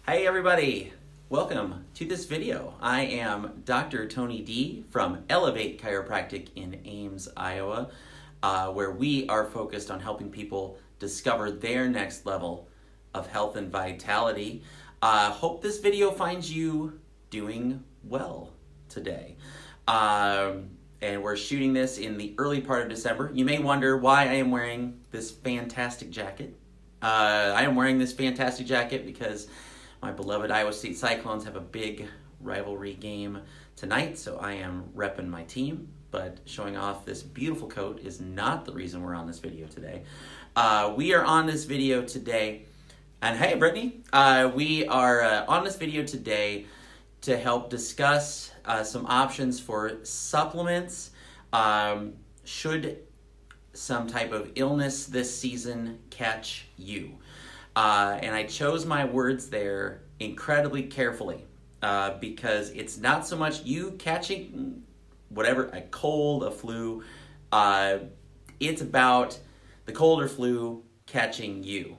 Hey everybody, welcome to this video. I am Dr. Tony D from Elev8 Chiropractic in Ames, Iowa, where we are focused on helping people discover their next level of health and vitality. Hope this video finds you doing well today. And we're shooting this in the early part of December. You may wonder why I am wearing this fantastic jacket. I am wearing this fantastic jacket because my beloved Iowa State Cyclones have a big rivalry game tonight, so I am repping my team, but showing off this beautiful coat is not the reason we're on this video today. We are on this video today, and hey Brittany, we are on this video today to help discuss some options for supplements should some type of illness this season catch you. And I chose my words there incredibly carefully because it's not so much you catching whatever, a cold, a flu. It's about the cold or flu catching you.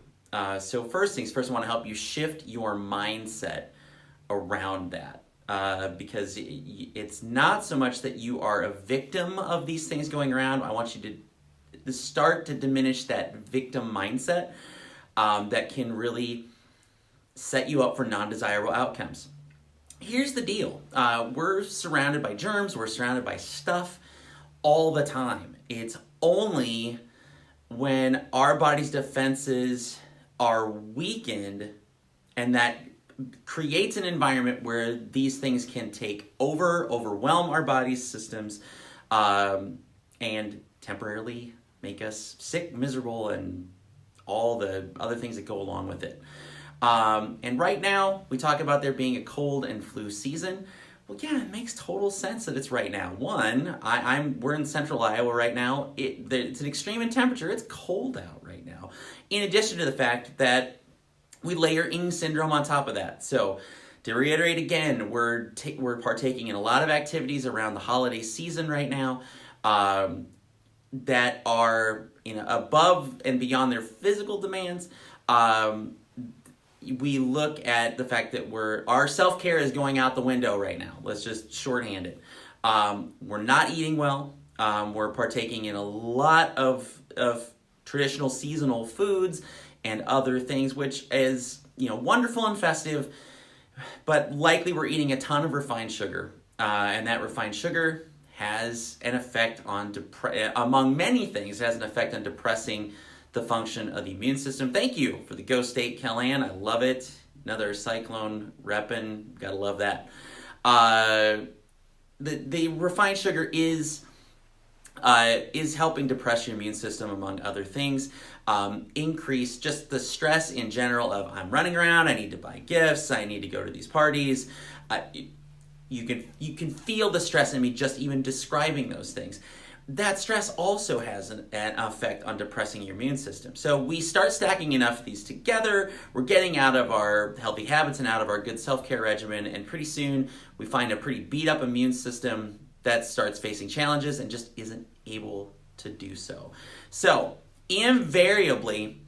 So first things first, I want to help you shift your mindset around that because it's not so much that you are a victim of these things going around. I want you to start to diminish that victim mindset. That can really set you up for non-desirable outcomes. Here's the deal. We're surrounded by germs, we're surrounded by stuff all the time. It's only when our body's defenses are weakened and that creates an environment where these things can take over, overwhelm our body's systems, and temporarily make us sick, miserable, and all the other things that go along with it. And right now, we talk about there being a cold and flu season. Well, yeah, it makes total sense that it's right now. One, we're in central Iowa right now. It's an extreme in temperature. It's cold out right now. In addition to the fact that we layer Ing syndrome on top of that. So to reiterate again, we're partaking in a lot of activities around the holiday season right now that are above and beyond their physical demands. We look at the fact that our self-care is going out the window right now. Let's just shorthand it. We're not eating well. We're partaking in a lot of traditional seasonal foods and other things, which is wonderful and festive, but likely we're eating a ton of refined sugar, and that refined sugar has an effect on, among many things, it has an effect on depressing the function of the immune system. Thank you for the Go State, Kellyanne. I love it. Another Cyclone reppin'. Gotta love that. The refined sugar is helping depress your immune system, among other things. Increase just the stress in general of I'm running around, I need to buy gifts, I need to go to these parties. You can feel the stress in me just even describing those things. That stress also has an effect on depressing your immune system. So we start stacking enough of these together, we're getting out of our healthy habits and out of our good self-care regimen, and pretty soon we find a pretty beat up immune system that starts facing challenges and just isn't able to do so. So invariably,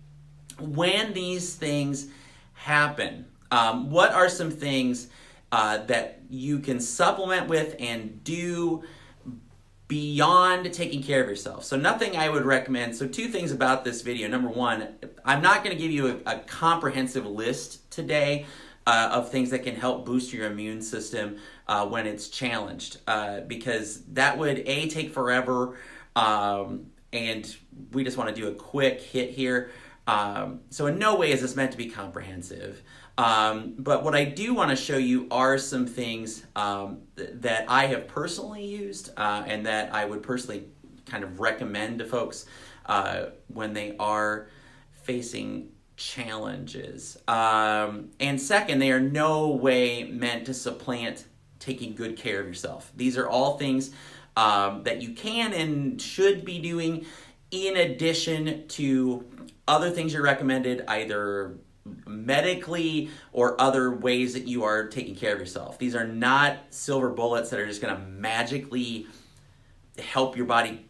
when these things happen, what are some things that you can supplement with and do beyond taking care of yourself? So nothing I would recommend. So two things about this video. Number one, I'm not going to give you a comprehensive list today of things that can help boost your immune system when it's challenged, because that would take forever, and we just want to do a quick hit here. So in no way is this meant to be comprehensive. But what I do want to show you are some things that I have personally used and that I would personally kind of recommend to folks when they are facing challenges. And second, they are no way meant to supplant taking good care of yourself. These are all things that you can and should be doing in addition to other things you're recommended, either medically or other ways that you are taking care of yourself. These are not silver bullets that are just going to magically help your body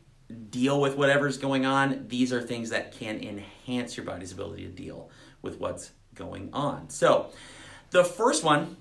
deal with whatever's going on. These are things that can enhance your body's ability to deal with what's going on. So The first one,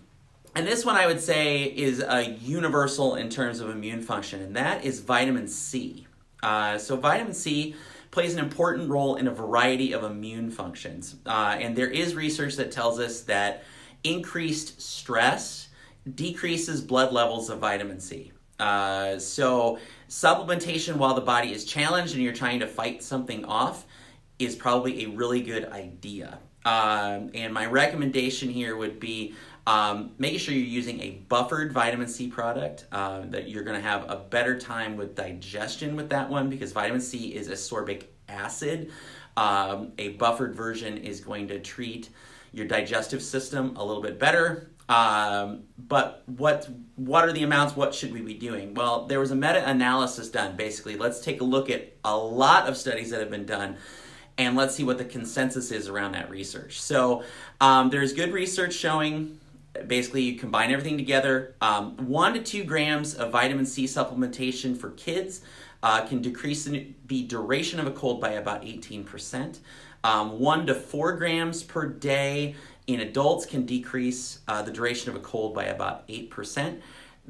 and this one I would say is universal in terms of immune function, and that is vitamin C. So vitamin C plays an important role in a variety of immune functions. And there is research that tells us that increased stress decreases blood levels of vitamin C. So supplementation while the body is challenged and you're trying to fight something off is probably a really good idea. And my recommendation here would be making sure you're using a buffered vitamin C product, that you're going to have a better time with digestion with that one because vitamin C is ascorbic acid. A buffered version is going to treat your digestive system a little bit better. But what are the amounts? What should we be doing? Well, there was a meta-analysis done. Basically, let's take a look at a lot of studies that have been done and let's see what the consensus is around that research. So there's good research showing basically you combine everything together. 1 to 2 grams of vitamin C supplementation for kids can decrease the duration of a cold by about 18%. 1 to 4 grams per day in adults can decrease the duration of a cold by about 8%.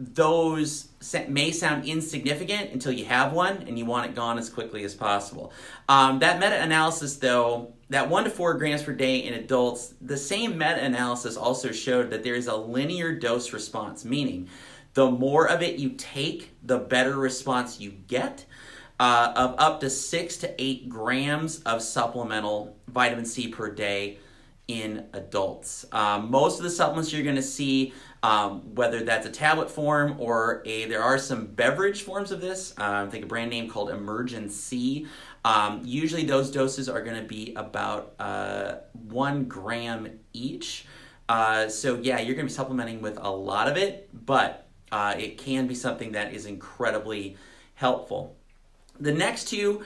Those may sound insignificant until you have one and you want it gone as quickly as possible. That meta-analysis, though, that 1 to 4 grams per day in adults, the same meta-analysis also showed that there is a linear dose response, meaning the more of it you take, the better response you get, of up to 6 to 8 grams of supplemental vitamin C per day in adults. Most of the supplements you're going to see, whether that's a tablet form or there are some beverage forms of this. I think a brand name called Emergen-C. Usually those doses are going to be about 1 gram each. So yeah, you're going to be supplementing with a lot of it, but it can be something that is incredibly helpful. The next two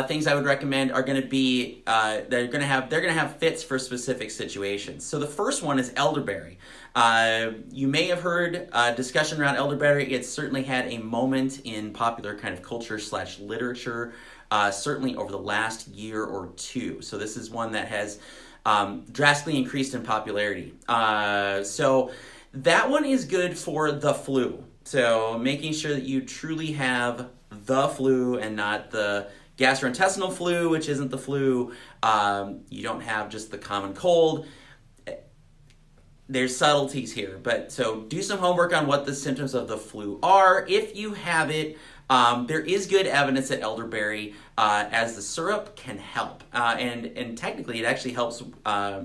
things I would recommend are going to be they're going to have fits for specific situations. So the first one is elderberry. You may have heard discussion around elderberry. It's certainly had a moment in popular kind of culture / literature, certainly over the last year or two. So this is one that has drastically increased in popularity. So that one is good for the flu. So making sure that you truly have the flu and not the gastrointestinal flu, which isn't the flu. You don't have just the common cold. There's subtleties here, but so do some homework on what the symptoms of the flu are. If you have it, there is good evidence that elderberry, as the syrup, can help. And technically, it actually helps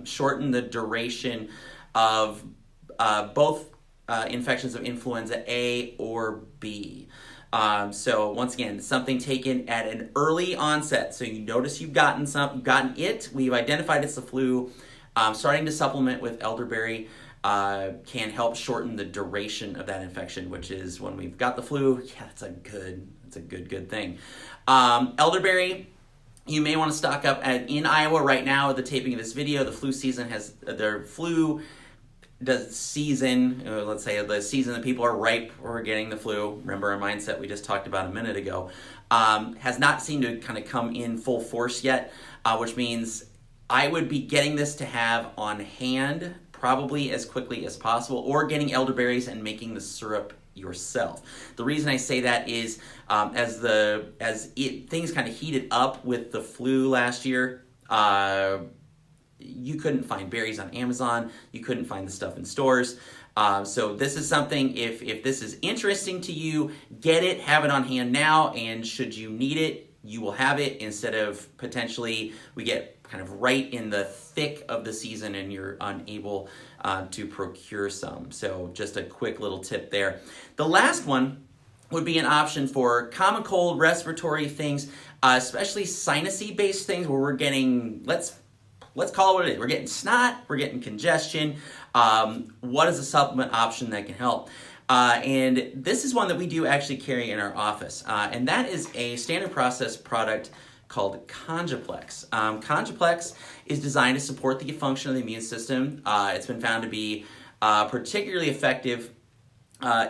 shorten the duration of both infections of influenza A or B. So once again, something taken at an early onset. So you notice you've gotten it. We've identified it's the flu. Starting to supplement with elderberry can help shorten the duration of that infection, which is when we've got the flu. Yeah, that's a good thing. Elderberry, you may want to stock up in Iowa right now at the taping of this video. The flu season let's say the season that people are ripe for getting the flu, remember our mindset we just talked about a minute ago, has not seemed to kind of come in full force yet, which means I would be getting this to have on hand probably as quickly as possible, or getting elderberries and making the syrup yourself. The reason I say that is things kind of heated up with the flu last year, you couldn't find berries on Amazon. You couldn't find the stuff in stores. So this is something, if this is interesting to you, get it, have it on hand now, and should you need it, you will have it, instead of potentially we get kind of right in the thick of the season and you're unable to procure some. So just a quick little tip there. The last one would be an option for common cold, respiratory things, especially sinusy based things where we're getting, let's call it what it is. We're getting snot, we're getting congestion. What is a supplement option that can help? And this is one that we do actually carry in our office. And that is a standard process product called Conjuplex. Conjuplex is designed to support the function of the immune system. It's been found to be particularly effective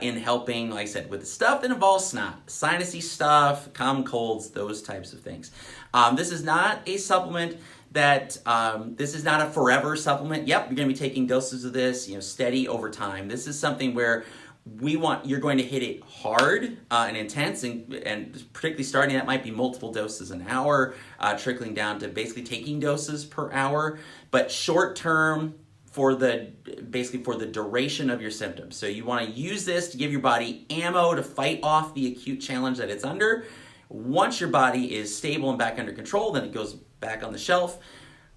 in helping, like I said, with the stuff that involves snot, sinusy stuff, common colds, those types of things. This is not a supplement that this is not a forever supplement. Yep, you're going to be taking doses of this, steady over time. This is something where you're going to hit it hard and intense, and particularly starting, that might be multiple doses an hour, trickling down to basically taking doses per hour, but short term for the duration of your symptoms. So you want to use this to give your body ammo to fight off the acute challenge that it's under. Once your body is stable and back under control, then it goes back on the shelf,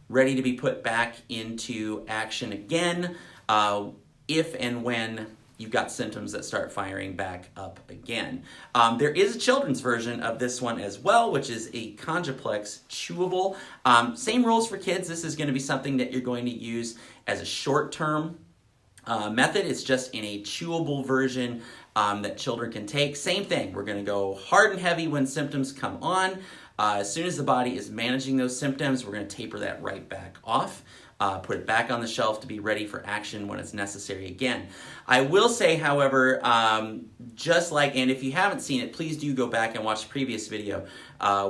ready to be put back into action again, if and when you've got symptoms that start firing back up again. There is a children's version of this one as well, which is a Conjuplex chewable. Same rules for kids. This is going to be something that you're going to use as a short-term method. It's just in a chewable version that children can take. Same thing. We're going to go hard and heavy when symptoms come on. As soon as the body is managing those symptoms, we're going to taper that right back off. Put it back on the shelf to be ready for action when it's necessary again. I will say, however, and if you haven't seen it, please do go back and watch the previous video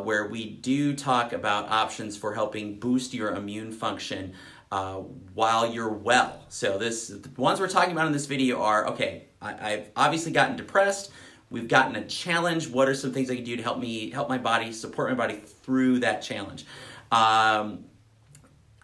where we do talk about options for helping boost your immune function while you're well. So the ones we're talking about in this video are, okay, I've obviously gotten depressed. We've gotten a challenge. What are some things I can do to help my body, support my body through that challenge?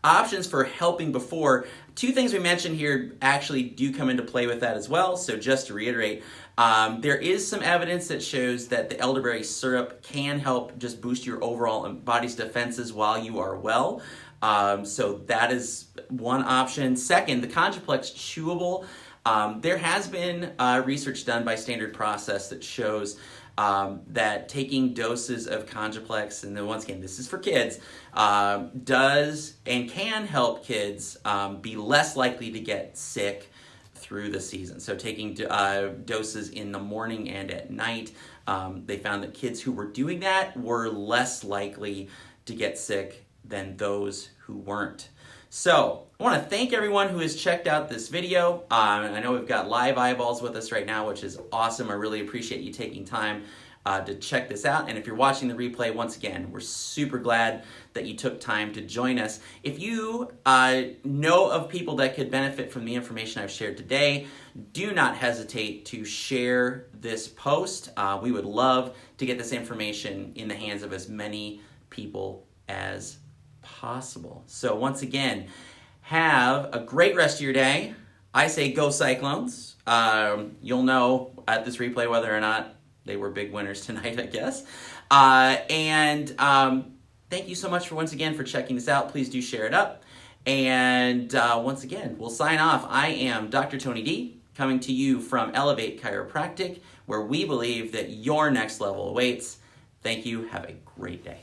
Options for helping before. Two things we mentioned here actually do come into play with that as well. So just to reiterate, there is some evidence that shows that the elderberry syrup can help just boost your overall body's defenses while you are well. So that is one option. Second, the Conjuplex chewable. There has been research done by Standard Process that shows that taking doses of Conjuplex, and then once again, this is for kids, does and can help kids be less likely to get sick through the season. So taking doses in the morning and at night, they found that kids who were doing that were less likely to get sick than those who weren't. So I want to thank everyone who has checked out this video. I know we've got live eyeballs with us right now, which is awesome. I really appreciate you taking time to check this out. And if you're watching the replay, once again, we're super glad that you took time to join us. If you know of people that could benefit from the information I've shared today, do not hesitate to share this post. We would love to get this information in the hands of as many people as possible. So once again, have a great rest of your day. I say go Cyclones. You'll know at this replay whether or not they were big winners tonight, I guess. Thank you so much once again for checking this out. Please do share it up. And once again, we'll sign off. I am Dr. Tony D, coming to you from Elev8 Chiropractic, where we believe that your next level awaits. Thank you. Have a great day.